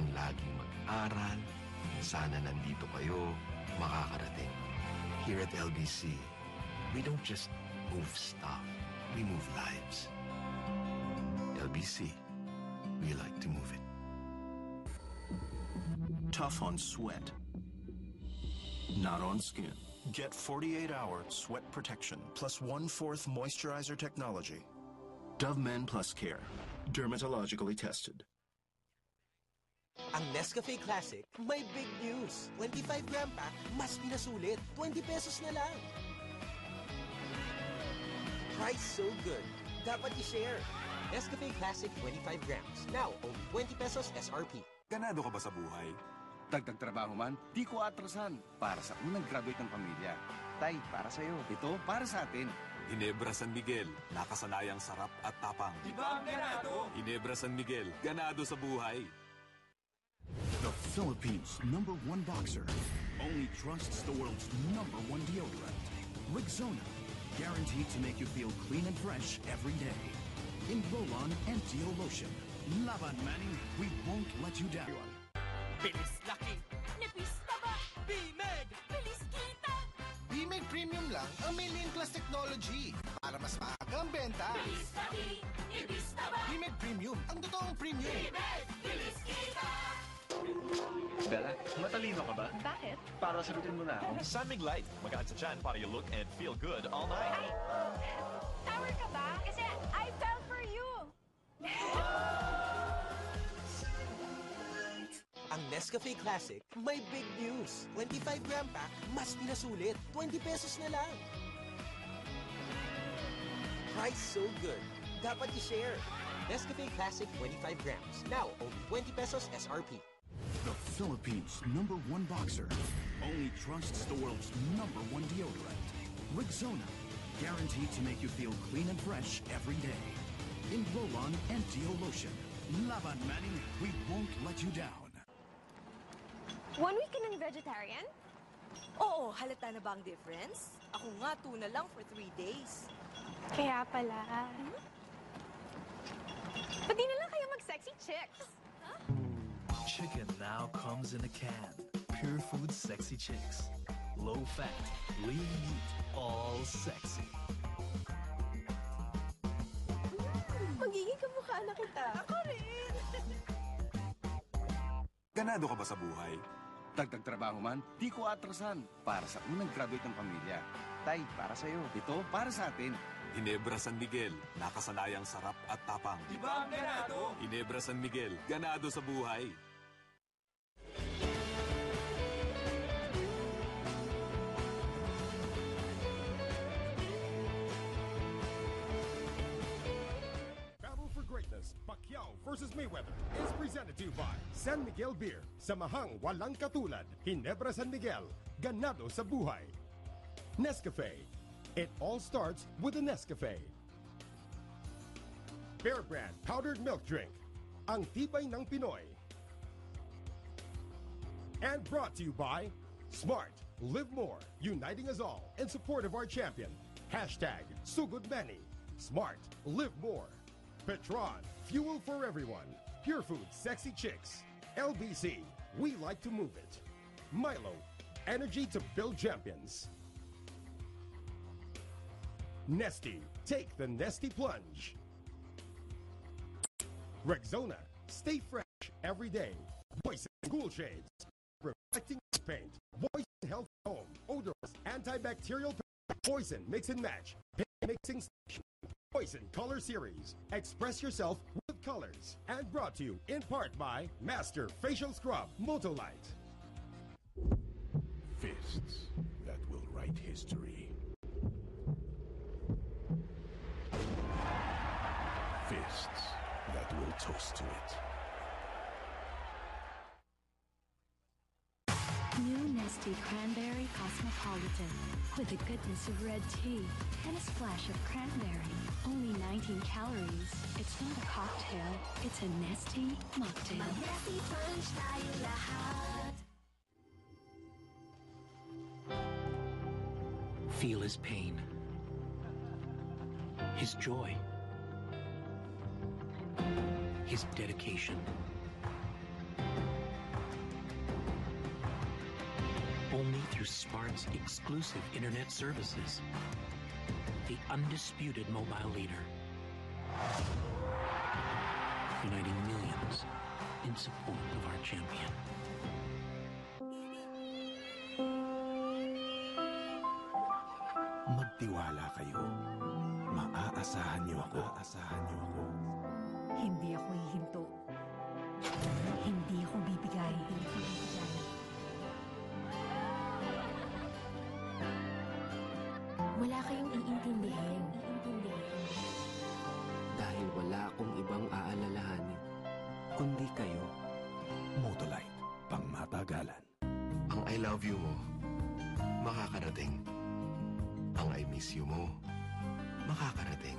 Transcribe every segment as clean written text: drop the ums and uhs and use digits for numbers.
gustong laging mag-aral. Sana nandito kayo, makakarating. Here at LBC, we don't just move stuff, we move lives. LBC, we like to move it. Tough on sweat, not on skin. Get 48-hour sweat protection plus 1/4 moisturizer technology. Dove Men Plus Care, dermatologically tested. Ang Nescafe Classic, may big news. 25-gram pack, mas pinasulit. 20 pesos na lang. Price so good. Dapat i-share. Nescafe Classic 25 grams. Now, only 20 pesos SRP. Ganado ka ba sa buhay? Dagdag trabaho man, di ko atrasan. Para sa unang graduate ng pamilya. Tay, para sa'yo. Ito, para sa atin. Ginebra San Miguel, nakasanayang sarap at tapang. Diba ang ganado? Ginebra San Miguel, ganado sa buhay. The Philippines' #1 boxer only trusts the world's #1 deodorant. Rexona, guaranteed to make you feel clean and fresh every day. In roll-on and deo lotion. Laban Manning, we won't let you down. Bilis laki. Nipis taba. B-Med. Bilis kita. B-Med Premium lang ang may Lean Plus technology para mas maaga ang benta. Bilis laki. Nipis taba. B-Med Premium, ang totoong premium. B-Med. Bilis kita. Bella, matalino ka ba? Bakit? Para sagutin mo na ako. Sunmig Light. Magaan sa tiyan para you look and feel good all night. Ay! Sour ka ba? Kasi I fell for you! Ang Nescafe Classic, may big news. 25-gram pack, mas pinasulit. 20 pesos na lang. Price so good. Dapat i-share. Nescafe Classic 25 grams. Now, only 20 pesos SRP. The Philippines' #1 boxer only trusts the world's #1 deodorant. Rexona, guaranteed to make you feel clean and fresh every day. In roll-on and deo lotion. Laban Manning, we won't let you down. 1 week ka ng vegetarian? Oo, halata na ba ang difference? Ako nga, tuna lang for 3 days. Kaya pala. Ba't di na lang kayo mag-sexy chicks? Chicken now comes in a can. Pure Food Sexy Chicks. Low fat, lean meat, all sexy. Magiging kamukha na kita. Ako rin. Ganado ka ba sa buhay? Dagdag trabaho man, di ko atrasan. Para sa unang graduate ng pamilya. Tay, para sa'yo. Ito, para sa atin. Ginebra San Miguel, nakasanayang sarap at tapang. Diba ang ganado? Ginebra San Miguel, ganado sa buhay. Pacquiao versus Mayweather is presented to you by San Miguel Beer. Samahang walang katulad. Ginebra San Miguel. Ganado sa buhay. Nescafe. It all starts with a Nescafe. Bear Brand Powdered Milk Drink. Ang tibay ng Pinoy. And brought to you by Smart. Live more. Uniting us all in support of our champion. Hashtag Sugod Many. Smart. Live more. Petron, fuel for everyone. Pure Food, Sexy Chicks. LBC, we like to move it. Milo, energy to build champions. Nesty, take the Nesty plunge. Rexona, stay fresh every day. Voice and Cool Shades, reflecting paint. Voice and Health Home, odorless, antibacterial paint. Poison mix and match. Paint mixing station. Poison Color Series. Express yourself with colors. And brought to you in part by Master Facial Scrub Motolite. Fists that will write history. Fists that will toast to it. New Nestea Cranberry Cosmopolitan with the goodness of red tea and a splash of cranberry. Only 19 calories. It's not a cocktail. It's a Nestea mocktail. Nestea punch tayo lahat. Feel his pain, his joy, his dedication. Only through Spark's exclusive internet services. The undisputed mobile leader. Uniting millions in support of our champion. Magtiwala kayo. Maaasahan niyo ako. Hindi ako hihinto. Hindi ako bibigay. Wala kayong iintindihin. Dahil wala akong ibang aalalahanin, kundi kayo. Motolite, pangmatagalan. Ang I love you mo, makakarating. Ang I miss you mo, makakarating.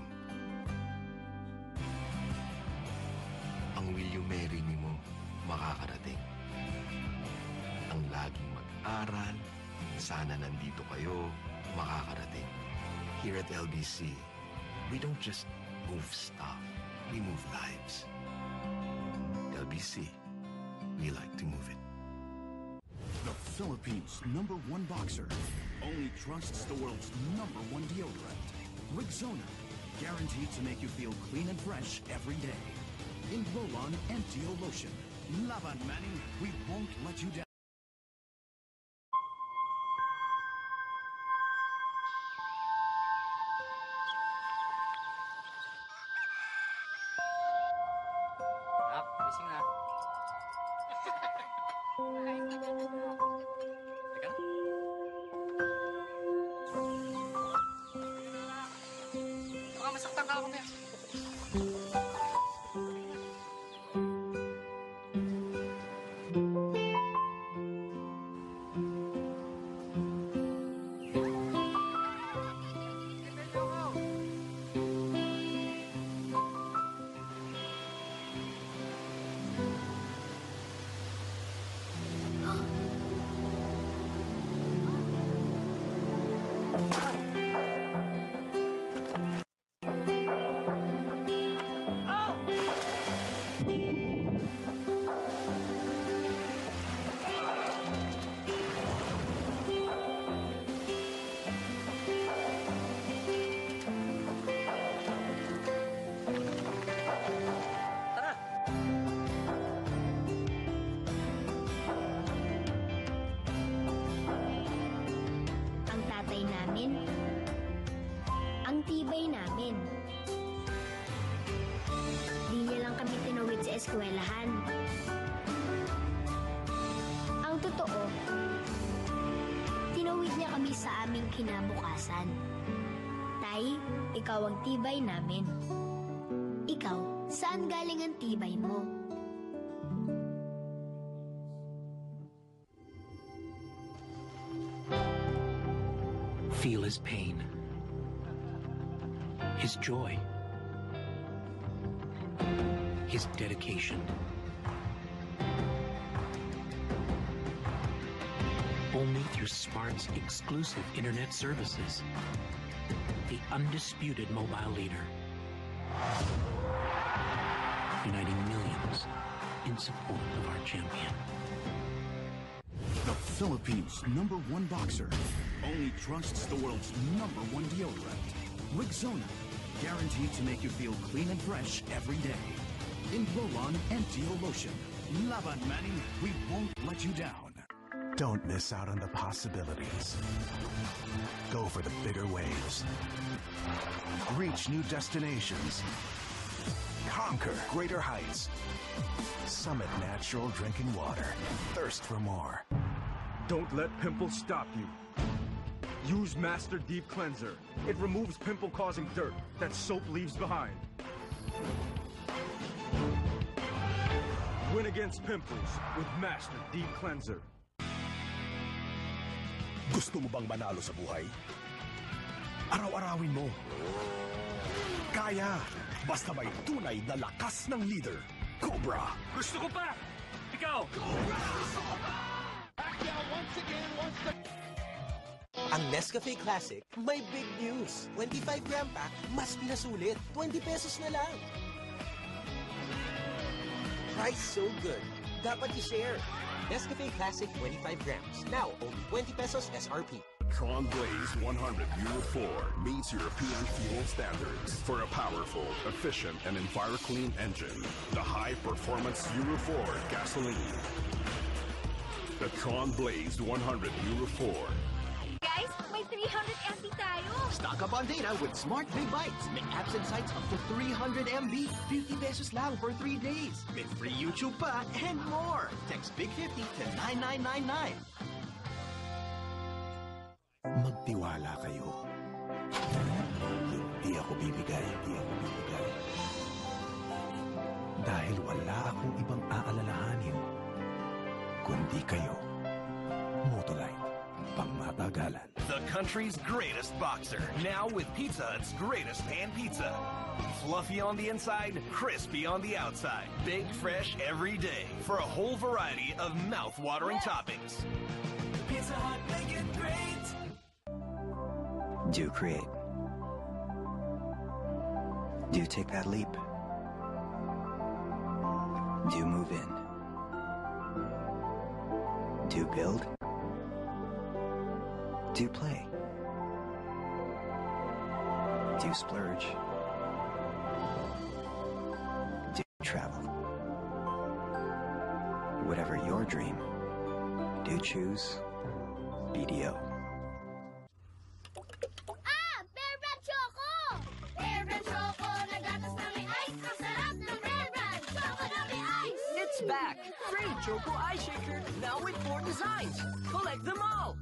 Ang will you marry me mo, makakarating. Ang laging mag-aral, sana nandito kayo, makakarating. Here at LBC, we don't just move stuff, we move lives. LBC, we like to move it. The Philippines' #1 boxer only trusts the world's #1 deodorant. Rexona, guaranteed to make you feel clean and fresh every day. In roll-on and deo lotion. Laban Manning, we won't let you down. Gising na. Teka. Baka masaktan ka ako na. Ang tibay namin. Di niya lang kami tinawid sa eskwelahan. Ang totoo, tinawid niya kami sa aming kinabukasan. Tay, ikaw ang tibay namin. Ikaw, saan galing ang tibay mo? Feel his pain, his joy, his dedication. Only through Spark's exclusive internet services, the undisputed mobile leader. Uniting millions in support of our champion. The Philippines' #1 boxer only trusts the world's #1 deodorant. Rexona, guaranteed to make you feel clean and fresh every day. In roll-on and deo lotion. Laban Manning, we won't let you down. Don't miss out on the possibilities. Go for the bigger waves. Reach new destinations. Conquer greater heights. Summit natural drinking water. Thirst for more. Don't let pimples stop you. Use Master Deep Cleanser. It removes pimple-causing dirt that soap leaves behind. Win against pimples with Master Deep Cleanser. Gusto mo bang manalo sa buhay? Araw-arawin mo. Kaya, basta may tunay na lakas ng leader. Cobra! Gusto ko pa! Ikaw! Pacquiao once again wants to... Ang Nescafe Classic, may big news. 25-gram pack, mas pinasulit. 20 pesos na lang. Price so good, dapat i-share. Nescafe Classic 25 grams. Now, only 20 pesos SRP. Tron Blaze 100 Euro 4 meets European fuel standards for a powerful, efficient, and EnviroClean engine. The high-performance Euro 4 gasoline. The Tron Blaze 100 Euro 4. Guys, may 300 MB tayo. Stock up on data with Smart Big Bites. May apps and sites up to 300 MB. 50 pesos lang for 3 days. With free YouTube pa and more. Text Big 50 to 9999. Magtiwala kayo. Hindi ako bibigay. Dahil wala akong ibang aalalahanin, kundi kayo. Motolite, pangmatagalan. The country's greatest boxer, now with Pizza Hut's greatest pan pizza. Fluffy on the inside, crispy on the outside. Big, fresh every day for a whole variety of mouth-watering toppings. Pizza Hut, make it great! Do create. Do take that leap. Do move in. Do build. Do play. Do splurge. Do travel. Whatever your dream, do choose BDO. Bear Brand Choco! Bear Brand Choco, nagatas na may ice. Ang sarap ng Bear Brand Choco na may ice. It's back! Great Choco Ice Shaker, now with 4 designs. Collect them all!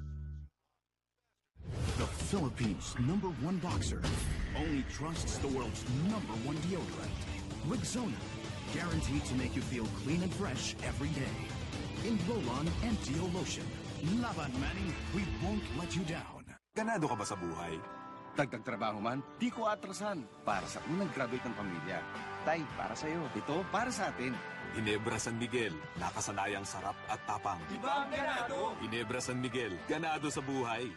The Philippines' #1 boxer only trusts the world's #1 deodorant. Rexona, guaranteed to make you feel clean and fresh every day. In roll-on and Deo lotion. Laban Manning, we won't let you down. Ganado ka ba sa buhay? Dagdag trabaho man, di ko atrasan. Para sa unang graduate ng pamilya. Tay, para sa'yo. Ito, para sa atin. Ginebra San Miguel, nakasanayang sarap at tapang. Iba ang ganado! Ginebra San Miguel, ganado sa buhay.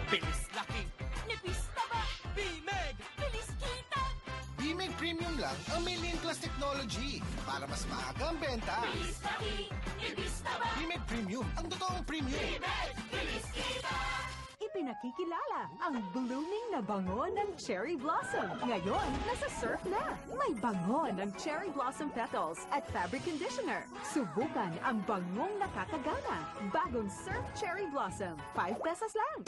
Bilis laki! Nipis taba! Bimeg! Bilis kita! Bimeg Premium lang ang may Lean Plus technology para mas maaga ang benta. Bilis laki, ibis taba. Bimeg Premium, ang totoong premium. Bimeg, bilis kita! Ipinakikilala ang blooming na bango ng cherry blossom. Ngayon, nasa surf na. May bango ng cherry blossom petals at fabric conditioner. Subukan ang bangong nakakagana. Bagong surf cherry blossom. 5 pesos lang.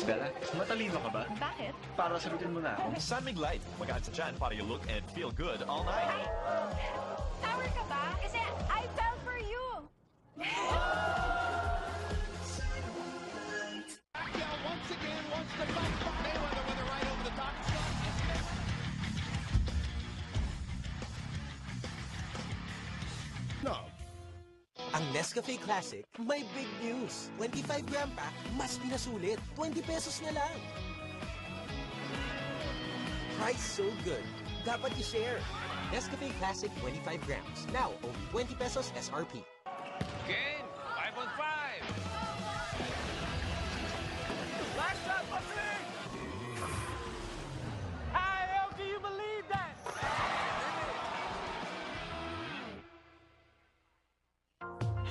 Bella, matalino ka ba? Bakit? Para sagutin mo na ako. Sunmig Light. Magaan sa tiyan para you look and feel good all night. Tower ka ba? Kasi I fell for you! Once again, wants to fight Mayweather with a right over the top shot. No. Ang Nescafe Classic, may big news. 25-gram pack, mas pinasulit. 20 pesos na lang. Price so good, dapat i-share. Nescafe Classic 25 grams. Now, only 20 pesos SRP. Game, 5 on 5. Last shot, Bussing! How can you believe that?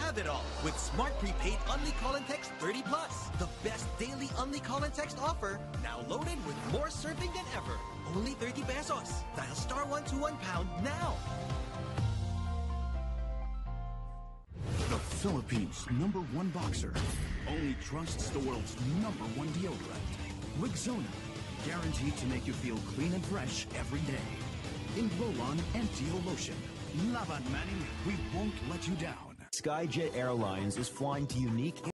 Have it all with Smart Prepaid Only Call and Text 30 Plus. The best daily Only Call and Text offer, now loaded with more surfing than ever. Only 30 pesos. Dial *121# now. The Philippines' #1 boxer only trusts the world's #1 deodorant. Rexona, guaranteed to make you feel clean and fresh every day. In roll-on and Deo lotion. Laban Manning, we won't let you down. Skyjet Airlines is flying to unique